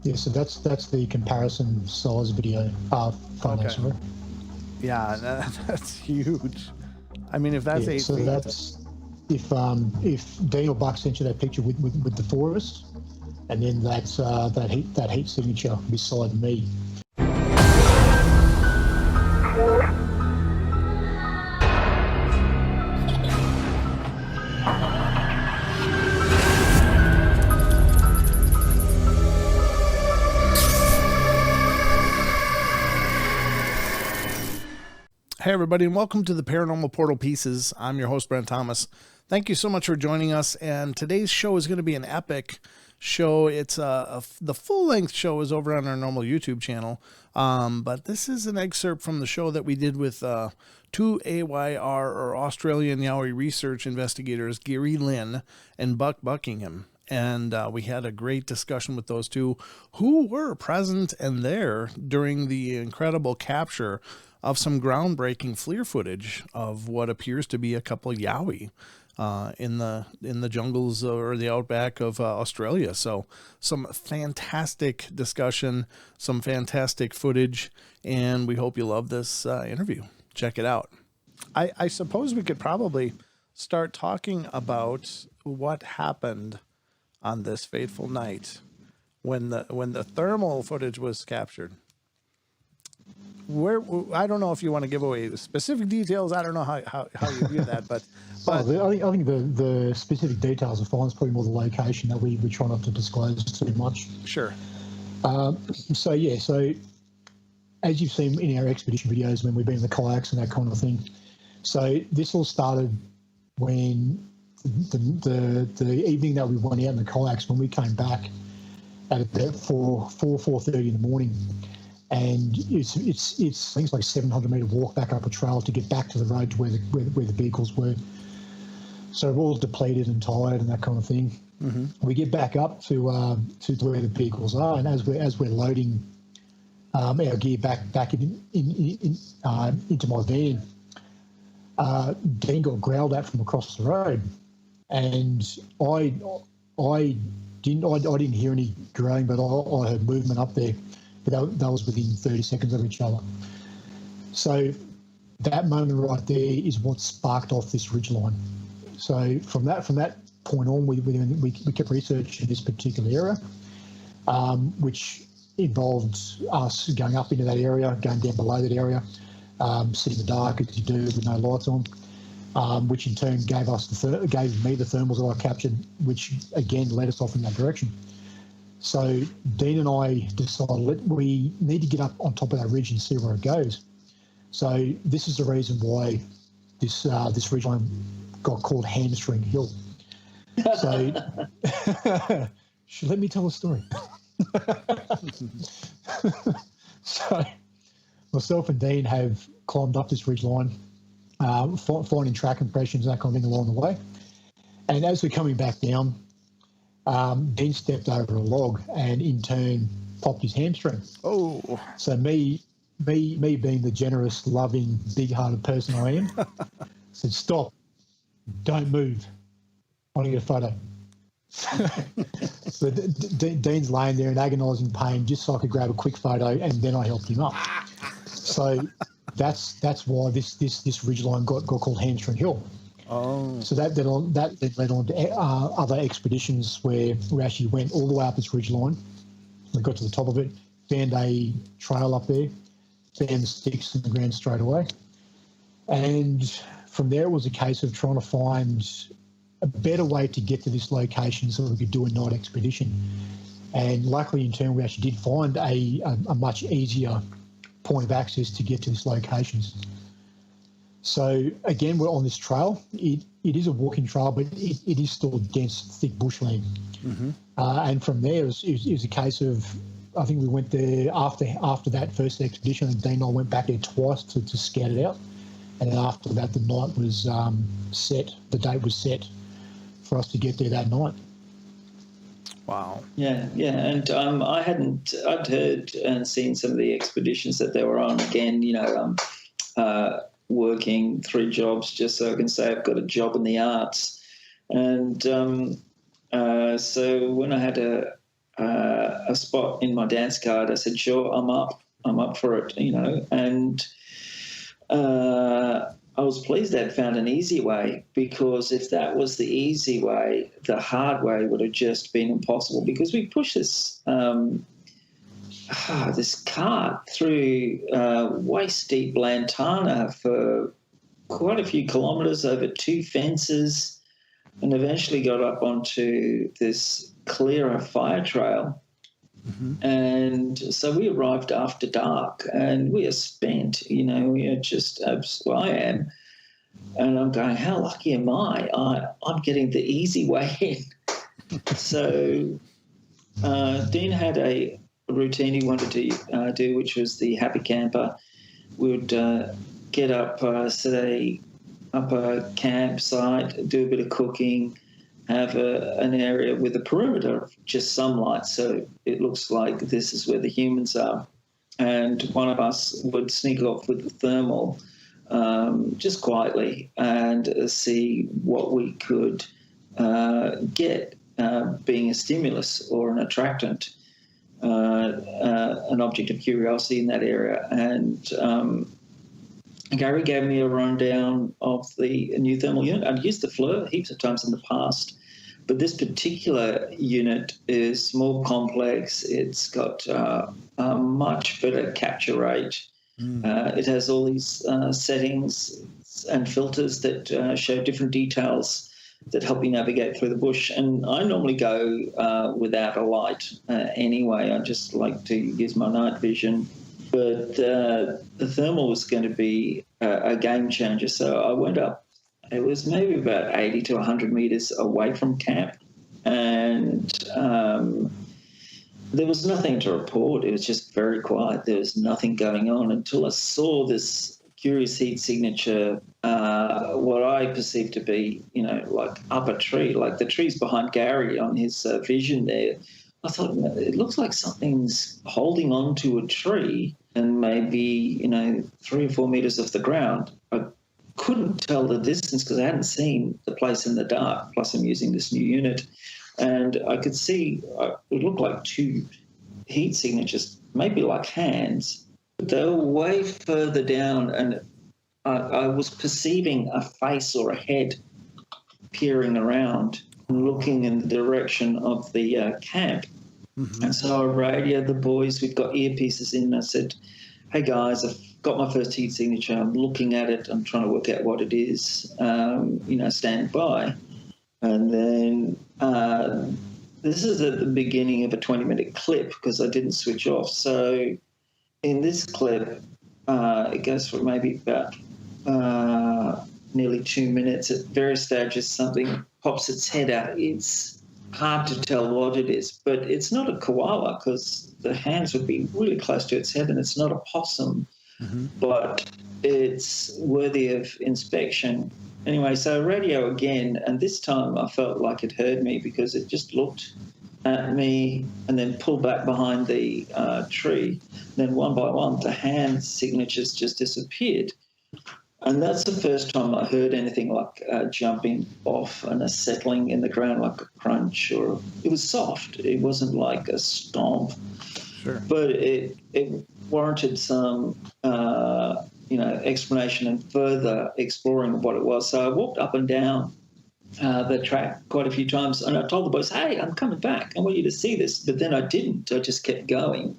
Yeah, so that's the comparison size video. Okay. Sorry. Yeah, that's huge. I mean, if that's 8 so feet. that's if Dean or Buck sent you that picture with the four of us, and then that's that heat signature beside me. Hey, everybody, and welcome to the Paranormal Portal Pieces. I'm your host, Brent Thomas. Thank you so much for joining us, and today's show is going to be an epic show. It's the full-length show is over on our normal YouTube channel, but this is an excerpt from the show that we did with two a.y.r. or Australian Yowie research investigators, Lynn and Buckingham. And we had a great discussion with those two who were present and there during the incredible capture of some groundbreaking FLIR footage of what appears to be a couple of Yowie in the jungles or the outback of Australia. So some fantastic discussion, some fantastic footage, and we hope you love this interview. Check it out. I suppose we could probably start talking about what happened on this fateful night when the thermal footage was captured. I don't know if you want to give away the specific details. I don't know how you view that, but I think the specific details are fine. It's probably more the location that we try not to disclose too much. Sure. So as you've seen in our expedition videos when we've been in the kayaks and that kind of thing, so this all started when the evening that we went out in the kayaks, when we came back at about 4:30 in the morning. And it's things like 700-meter walk back up a trail to get back to the road to where the vehicles were. So we're all depleted and tired and that kind of thing. Mm-hmm. We get back up to where the vehicles are, and as we're loading our gear back into my van, Dean got growled at from across the road, and I didn't hear any growling, but I heard movement up there. But that was within 30 seconds of each other. So that moment right there is what sparked off this ridgeline. So from that point on, we kept researching this particular area, which involved us going up into that area, going down below that area, sitting in the dark as you do with no lights on, which in turn gave me the thermals that I captured, which again led us off in that direction. So Dean and I decided we need to get up on top of that ridge and see where it goes. So this is the reason why this ridgeline got called Hamstring Hill. So let me tell a story. So myself and Dean have climbed up this ridgeline, finding track impressions and that kind of thing along the way. And as we're coming back down, Dean stepped over a log and in turn popped his hamstring. Oh! So me being the generous, loving, big-hearted person I am, said, "Stop! Don't move. I want to get a photo." So Dean's laying there in agonising pain, just so I could grab a quick photo, and then I helped him up. So that's why this ridgeline got called Hamstring Hill. Oh. So that led on to other expeditions where we actually went all the way up this ridgeline. We got to the top of it, found a trail up there, found the sticks in the ground straight away. And from there it was a case of trying to find a better way to get to this location so that we could do a night expedition. And luckily in turn we actually did find a much easier point of access to get to this location. So again, we're on this trail. It is a walking trail, but it is still dense, thick bushland. Mm-hmm. And from there, it was a case of, I think we went there after that first expedition, and Dean and I went back there twice to scout it out. And then after that, the night was set. The date was set for us to get there that night. Wow. Yeah, and I'd heard and seen some of the expeditions that they were on. Again, working 3 jobs just so I can say I've got a job in the arts. And so when I had a a spot in my dance card, I said, sure, I'm up for it, and I was pleased I'd found an easy way, because if that was the easy way, the hard way would have just been impossible, because we pushed this this cart through waist deep lantana for quite a few kilometres, over 2 fences, and eventually got up onto this clearer fire trail. And so we arrived after dark, and we are spent, we are just, I am. And I'm going, how lucky am I? I'm getting the easy way in. So Dean had a routine he wanted to do, which was the happy camper. We would get up, up a campsite, do a bit of cooking, have an area with a perimeter of just sunlight, so it looks like this is where the humans are. And one of us would sneak off with the thermal just quietly and see what we could get, being a stimulus or an attractant, an object of curiosity in that area. And Gary gave me a rundown of the new thermal unit. I'd used the FLIR heaps of times in the past, but this particular unit is more complex. It's got a much better capture rate. It has all these settings and filters that show different details that help you navigate through the bush. And I normally go without a light anyway. I just like to use my night vision. But the thermal was going to be a game changer. So I went up. It was maybe about 80 to 100 metres away from camp. And there was nothing to report. It was just very quiet. There was nothing going on until I saw this curious heat signature, what I perceived to be, like up a tree, like the trees behind Gary on his vision there. I thought, it looks like something's holding on to a tree and maybe, 3 or 4 metres off the ground. I couldn't tell the distance because I hadn't seen the place in the dark, plus I'm using this new unit. And I could see it looked like 2 heat signatures, maybe like hands, but they were way further down, and I was perceiving a face or a head peering around and looking in the direction of the camp. And so I radioed the boys. We've got earpieces in. I said, hey, guys, I've got my first heat signature. I'm looking at it. I'm trying to work out what it is. Stand by. And then this is at the beginning of a 20-minute clip because I didn't switch off. So in this clip, it goes for maybe about nearly 2 minutes. At various stages, something pops its head out. It's hard to tell what it is, but it's not a koala because the hands would be really close to its head, and it's not a possum, but it's worthy of inspection. Anyway, so radio again, and this time I felt like it heard me because it just looked at me and then pulled back behind the tree. Then one by one, the hand signatures just disappeared. And that's the first time I heard anything like jumping off and a settling in the ground like a crunch, or it was soft. It wasn't like a stomp. Sure. But it warranted some, explanation and further exploring of what it was. So I walked up and down the track quite a few times, and I told the boys, hey, I'm coming back. I want you to see this. But then I didn't. I just kept going.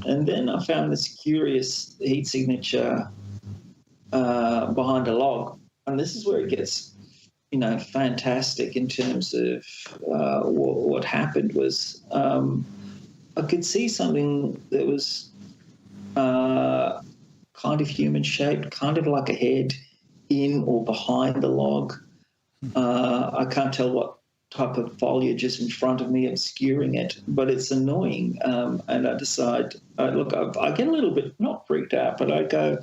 And then I found this curious heat signature behind a log, and this is where it gets, fantastic in terms of what happened was I could see something that was kind of human shaped, kind of like a head in or behind the log. I can't tell what type of foliage is in front of me obscuring it, but it's annoying. And I decide, look, I get a little bit, not freaked out, but I go,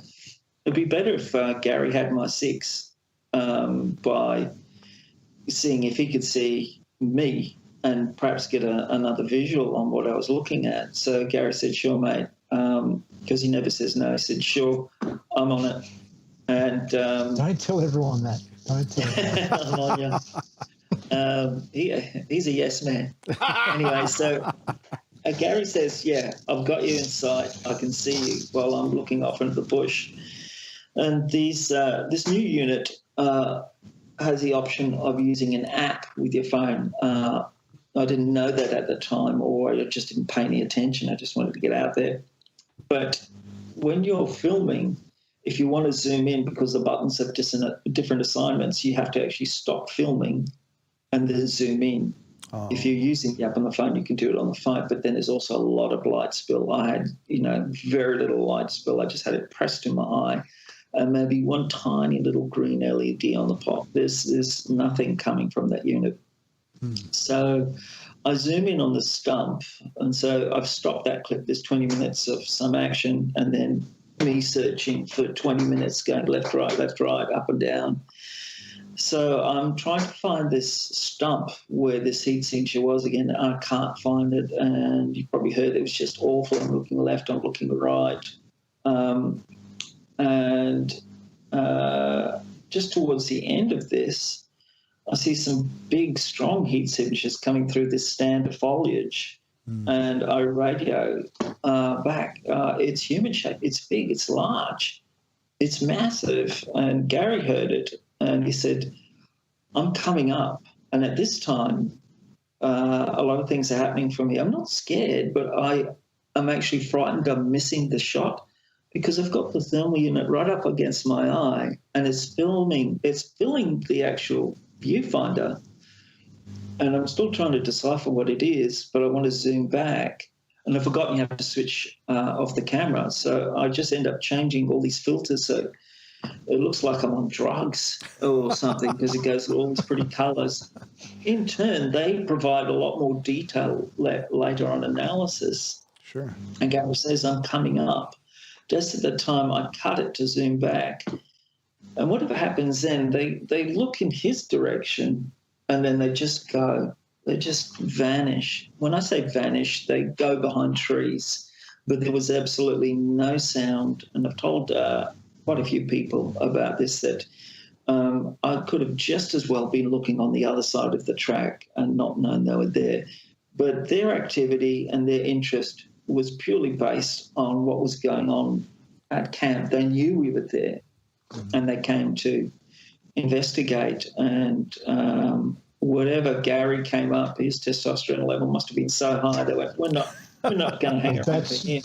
it'd be better if Gary had my 6 by seeing if he could see me and perhaps get another visual on what I was looking at. So Gary said, sure, mate, because he never says no. He said, sure, I'm on it. And don't tell everyone that. Don't tell everyone. I'm on you. He's a yes man. Anyway, so Gary says, yeah, I've got you in sight. I can see you while I'm looking off into the bush. And this new unit has the option of using an app with your phone. I didn't know that at the time, or I just didn't pay any attention. I just wanted to get out there. But when you're filming, if you want to zoom in, because the buttons have different assignments, you have to actually stop filming and then zoom in. Oh. If you're using the app on the phone, you can do it on the phone, but then there's also a lot of light spill. I had, very little light spill. I just had it pressed to my eye, and maybe one tiny little green LED on the pop. There's nothing coming from that unit. So I zoom in on the stump, and so I've stopped that clip. There's 20 minutes of some action, and then me searching for 20 minutes, going left, right, up and down. So I'm trying to find this stump where this heat signature was again. I can't find it, and you probably heard it was just awful. I'm looking left, I'm looking right. Just towards the end of this, I see some big, strong heat signatures coming through this stand of foliage, and I radio back. It's human shape. It's big. It's large. It's massive. And Gary heard it, and he said, I'm coming up. And at this time, a lot of things are happening for me. I'm not scared, but I'm actually frightened. I'm missing the shot because I've got the thermal unit right up against my eye, and it's filling the actual viewfinder, and I'm still trying to decipher what it is, but I want to zoom back, and I've forgotten you have to switch off the camera, so I just end up changing all these filters, so it looks like I'm on drugs or something because it goes with all these pretty colours. In turn, they provide a lot more detail later on analysis. Sure. And Gary says, I'm coming up. Just at the time I cut it to zoom back, and whatever happens then, they look in his direction, and then they just vanish. When I say vanish, they go behind trees, but there was absolutely no sound. And I've told quite a few people about this, that I could have just as well been looking on the other side of the track and not known they were there. But their activity and their interest was purely based on what was going on at camp. They knew we were there, and they came to investigate. And whatever Gary came up, his testosterone level must have been so high they went, we're not going to hang around here.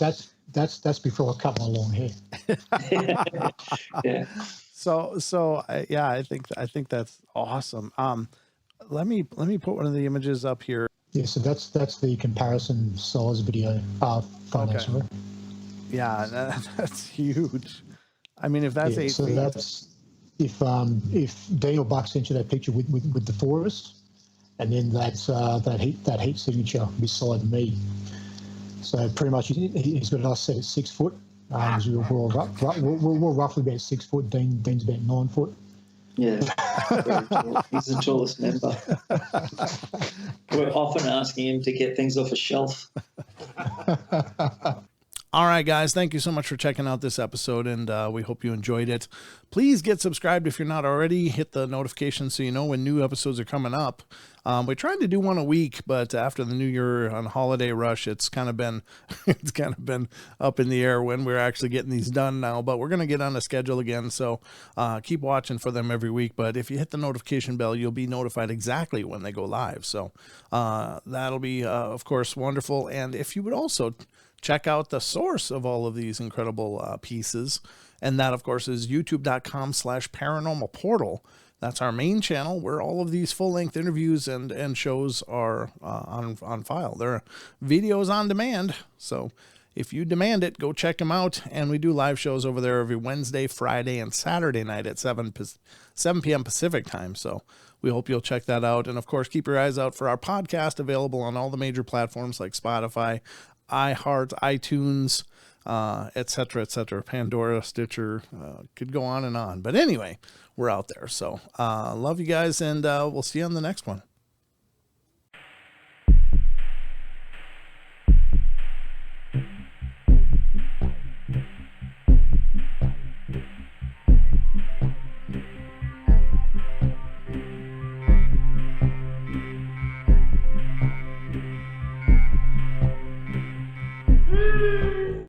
That's before I cut my long hair. Yeah. So yeah, I think that's awesome. Let me put one of the images up here. Yeah, so that's the comparison size video. Okay. Yeah, that's huge. I mean, if that's 8 so feet. That's if Dean or Buck sent you that picture with the four of us, and then that heat signature beside me. So pretty much he's got us set at 6 foot. We're roughly about 6 foot. Dean's about 9 foot. Yeah, very tall. He's the tallest member. We're often asking him to get things off a shelf. All right, guys, thank you so much for checking out this episode, and we hope you enjoyed it. Please get subscribed if you're not already. Hit the notification so you know when new episodes are coming up. We're trying to do one a week, but after the New Year on holiday rush, it's kind of been up in the air when we're actually getting these done now. But we're going to get on a schedule again, so keep watching for them every week. But if you hit the notification bell, you'll be notified exactly when they go live. So that'll be, of course, wonderful. And if you would also check out the source of all of these incredible pieces, and that, of course, is youtube.com/paranormal portal. That's our main channel where all of these full-length interviews and shows are on file. They're videos on demand, so if you demand it, go check them out. And we do live shows over there every Wednesday, Friday, and Saturday night at 7 p.m. Pacific time. So we hope you'll check that out. And, of course, keep your eyes out for our podcast, available on all the major platforms like Spotify, i.y.r, iTunes, etc., Pandora, Stitcher, could go on and on. But anyway, we're out there. So love you guys, and we'll see you on the next one.